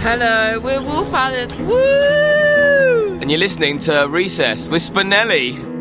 Hello, we're Wolf Alice. Woo! And you're listening to Recess with Spinelli.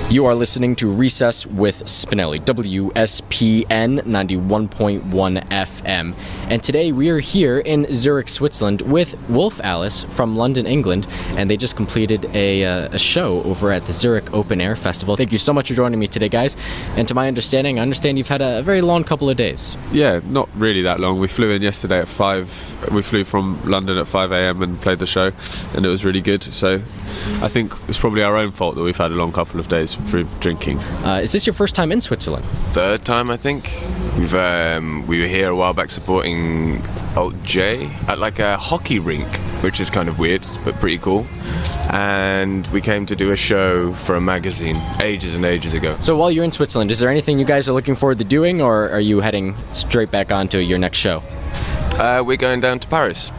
You are listening to Recess with Spinelli, WSPN 91.1 FM. And today we are here in Zurich, Switzerland with Wolf Alice from London, England. And they just completed a show over at the Zurich Open Air Festival. Thank you so much for joining me today, guys. And to my understanding, I understand you've had a very long couple of days. Yeah, not really that long. We flew in yesterday at 5. We flew from London at 5 a.m. and played the show. And it was really good. So I think it's probably our own fault that we've had a long couple of days through drinking. Is this your first time in Switzerland? Third time, I think. We were here a while back supporting Alt J at like a hockey rink, which is kind of weird but pretty cool. And we came to do a show for a magazine ages and ages ago. So while you're in Switzerland, is there anything you guys are looking forward to doing, or are you heading straight back on to your next show? We're going down to Paris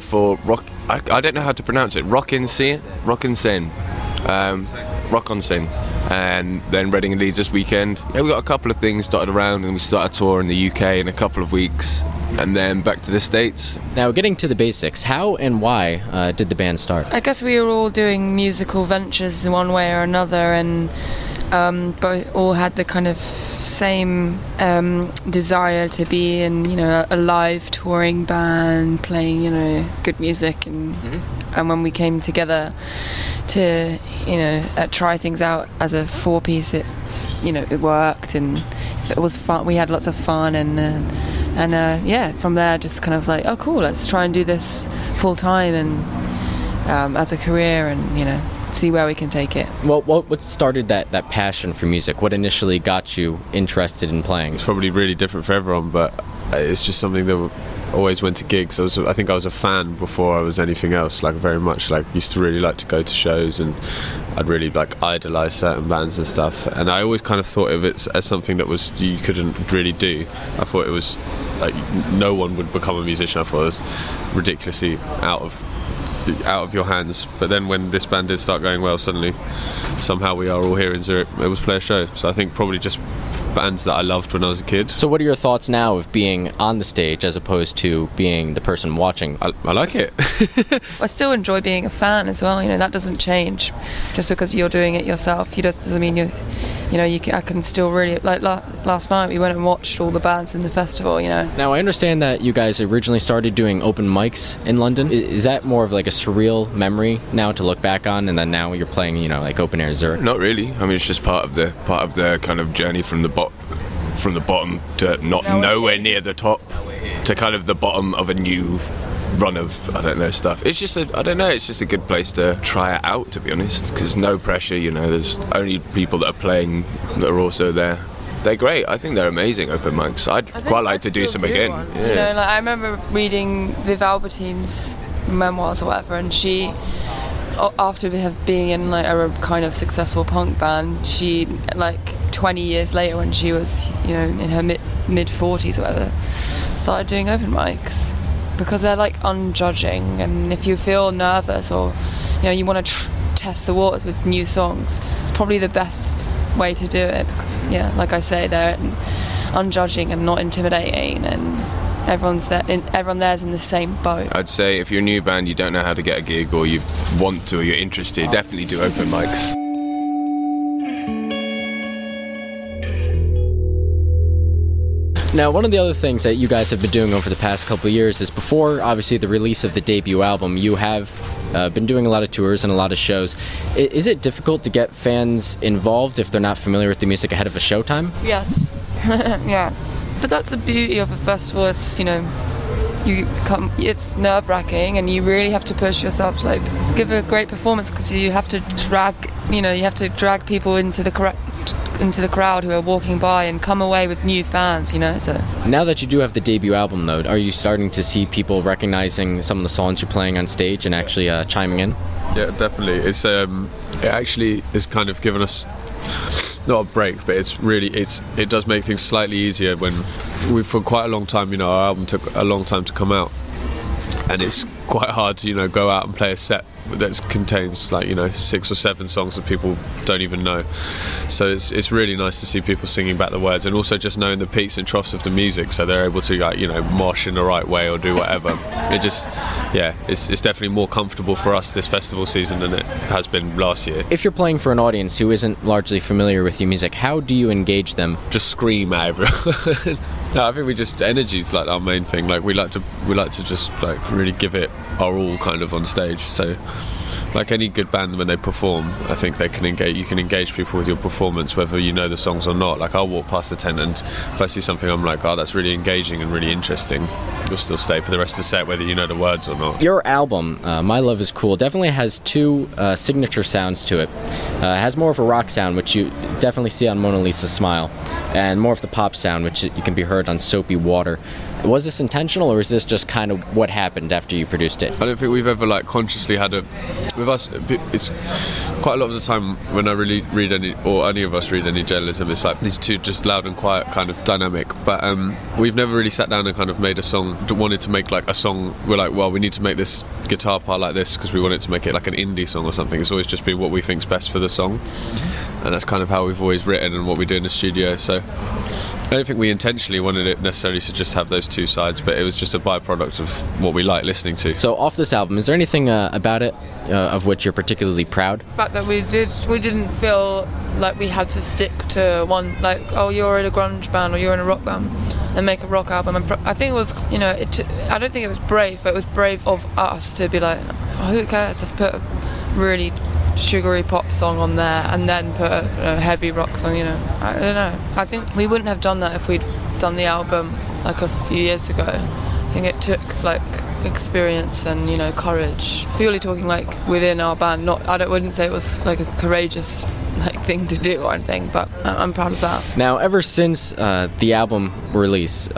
for rock. I don't know how to pronounce it. Rock en Seine, and then Reading and Leeds this weekend. Yeah, we got a couple of things dotted around, and we start a tour in the UK in a couple of weeks, and then back to the States. Now, getting to the basics, how and why did the band start? I guess we were all doing musical ventures in one way or another, and both all had the kind of same desire to be in, a live touring band playing, good music, and when we came together to, try things out as a 4-piece, it worked, and it was fun. We had lots of fun, and from there just kind of like, oh cool, let's try and do this full time and as a career, and see where we can take it. Well, what started that passion for music? What initially got you interested in playing? It's probably really different for everyone, but it's just something that always went to gigs. I think I was a fan before I was anything else, very much used to really like to go to shows, and I'd really idolise certain bands and stuff, and I always kind of thought of it as something that you couldn't really do. I thought it was no one would become a musician. I thought it was ridiculously out of your hands. But then when this band did start going well, suddenly somehow we are all here in Zurich able to play a show. So I think probably just bands that I loved when I was a kid. So what are your thoughts now of being on the stage as opposed to being the person watching? I like it. I still enjoy being a fan as well. That doesn't change just because you're doing it yourself. Doesn't mean I can still really, last night we went and watched all the bands in the festival, Now I understand that you guys originally started doing open mics in London. Is that more of a surreal memory now to look back on, and then now you're playing, open air Zurich? Not really. I mean, it's just part of the kind of journey from the bottom to nowhere near the top to kind of the bottom of a new run of stuff. It's just it's just a good place to try it out, to be honest, because no pressure. There's only people that are playing that are also there. They're great. I think they're amazing open mics. I'd quite like to do some again. Yeah. I remember reading Viv Albertine's memoirs or whatever, and she, after being in a kind of successful punk band, she 20 years later, when she was in her mid 40s or whatever, started doing open mics, because they're unjudging, and if you feel nervous or you want to test the waters with new songs, it's probably the best way to do it, because like I say, they're unjudging and not intimidating, and everyone there's in the same boat. I'd say if you're a new band, you don't know how to get a gig, or you want to, or you're interested, definitely do open mics. Now, one of the other things that you guys have been doing over the past couple of years is, before obviously the release of the debut album, you have been doing a lot of tours and a lot of shows. Is it difficult to get fans involved if they're not familiar with the music ahead of a showtime? Yes. Yeah. But that's the beauty of a festival, is, it's nerve-wracking, and you really have to push yourself to give a great performance, because you have to drag people into the crowd who are walking by and come away with new fans, so. Now that you do have the debut album, though, are you starting to see people recognizing some of the songs you're playing on stage and actually chiming in? Yeah, definitely. It's it actually has kind of given us not a break, but it does make things slightly easier when for quite a long time, our album took a long time to come out, and it's quite hard to, you know, go out and play a set that contains like, you know, 6 or 7 songs that people don't even know. So it's really nice to see people singing back the words, and also just knowing the peaks and troughs of the music, so they're able to, like, you know, mosh in the right way or do whatever. It just, yeah, it's definitely more comfortable for us this festival season than it has been last year. If you're playing for an audience who isn't largely familiar with your music, how do you engage them? Just scream at everyone. No, I think we just, energy's like our main thing. Like we like to just like really give it our all kind of on stage. So like any good band, when they perform, I think they can engage. You can engage people with your performance, whether you know the songs or not. Like I'll walk past the tent, and if I see something, I'm like, oh, that's really engaging and really interesting, you'll still stay for the rest of the set, whether you know the words or not. Your album, My Love Is Cool, definitely has 2 signature sounds to it. It has more of a rock sound, which you definitely see on Mona Lisa Smile, and more of the pop sound, which you can be heard on Soapy Water. Was this intentional, or is this just kind of what happened after you produced it? I don't think we've ever like consciously had a, with us, it's quite a lot of the time when I really read any, or any of us read any journalism, it's like these 2 just loud and quiet kind of dynamic, but we've never really sat down and kind of made a song, wanted to make like a song, we're like, well, we need to make this guitar part like this because we wanted to make it like an indie song or something. It's always just been what we think's best for the song, and that's kind of how we've always written and what we do in the studio. So I don't think we intentionally wanted it necessarily to just have those 2 sides, but it was just a byproduct of what we like listening to. So off this album, is there anything about it of which you're particularly proud? The fact that we didn't feel like we had to stick to one, like, oh, you're in a grunge band or you're in a rock band, and make a rock album. And I think it was, you know, I don't think it was brave, but it was brave of us to be like, oh, who cares, let's put a really sugary pop song on there and then put a heavy rock song, you know. I don't know. I think we wouldn't have done that if we'd done the album like a few years ago. I think it took like experience and, you know, courage. Purely talking like within our band. Wouldn't say it was like a courageous like thing to do or anything, but I'm proud of that. Now, ever since the album release,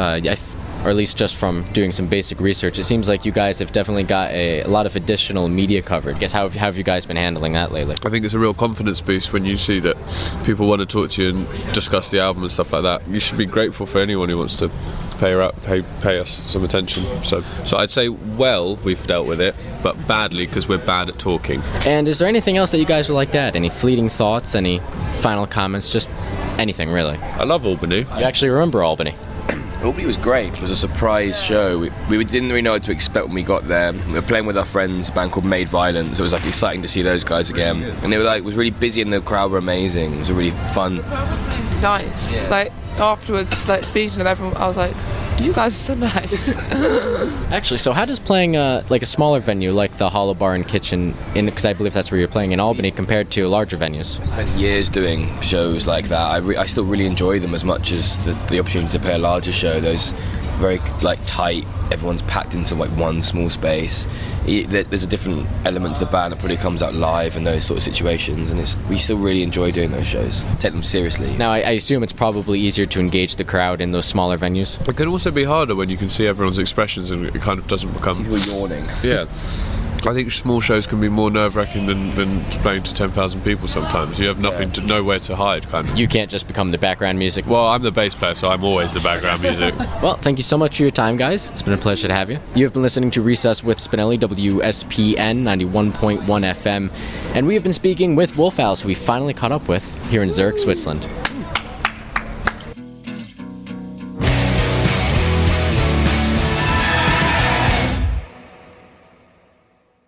or at least just from doing some basic research, it seems like you guys have definitely got a lot of additional media coverage. I guess how have you guys been handling that lately? I think it's a real confidence boost when you see that people want to talk to you and discuss the album and stuff like that. You should be grateful for anyone who wants to pay us some attention. So I'd say, well, we've dealt with it, but badly because we're bad at talking. And is there anything else that you guys would like to add? Any fleeting thoughts? Any final comments? Just anything, really. I love Albany. You actually remember Albany? Albany was great. It was a surprise show. We didn't really know what to expect when we got there. We were playing with our friends, a band called Made Violent, so it was like exciting to see those guys again. And they were like, it was really busy and the crowd were amazing. It was really fun. The crowd was really nice. Yeah. Like afterwards, like speaking to them, everyone, I was like, you guys are so nice. Actually, so how does playing like a smaller venue like the Hollow Bar and Kitchen, because I believe that's where you're playing in Albany, compared to larger venues? I spent years doing shows like that. I still really enjoy them as much as the opportunity to play a larger show. Those very like tight, everyone's packed into like one small space. There's a different element to the band that probably comes out live in those sort of situations, and we still really enjoy doing those shows. Take them seriously. Now, I assume it's probably easier to engage the crowd in those smaller venues. It can also be harder when you can see everyone's expressions and it kind of doesn't become... People yawning. Yeah. I think small shows can be more nerve-wracking than playing to 10,000 people sometimes. You have nothing to nowhere to hide, kind of. You can't just become the background music. Well, I'm the bass player, so I'm always the background music. Well, thank you so much for your time, guys. It's been a pleasure to have you. You have been listening to Recess with Spinelli, WSPN 91.1 FM, and we have been speaking with Wolf Alice, who we finally caught up with here in Zurich, Switzerland.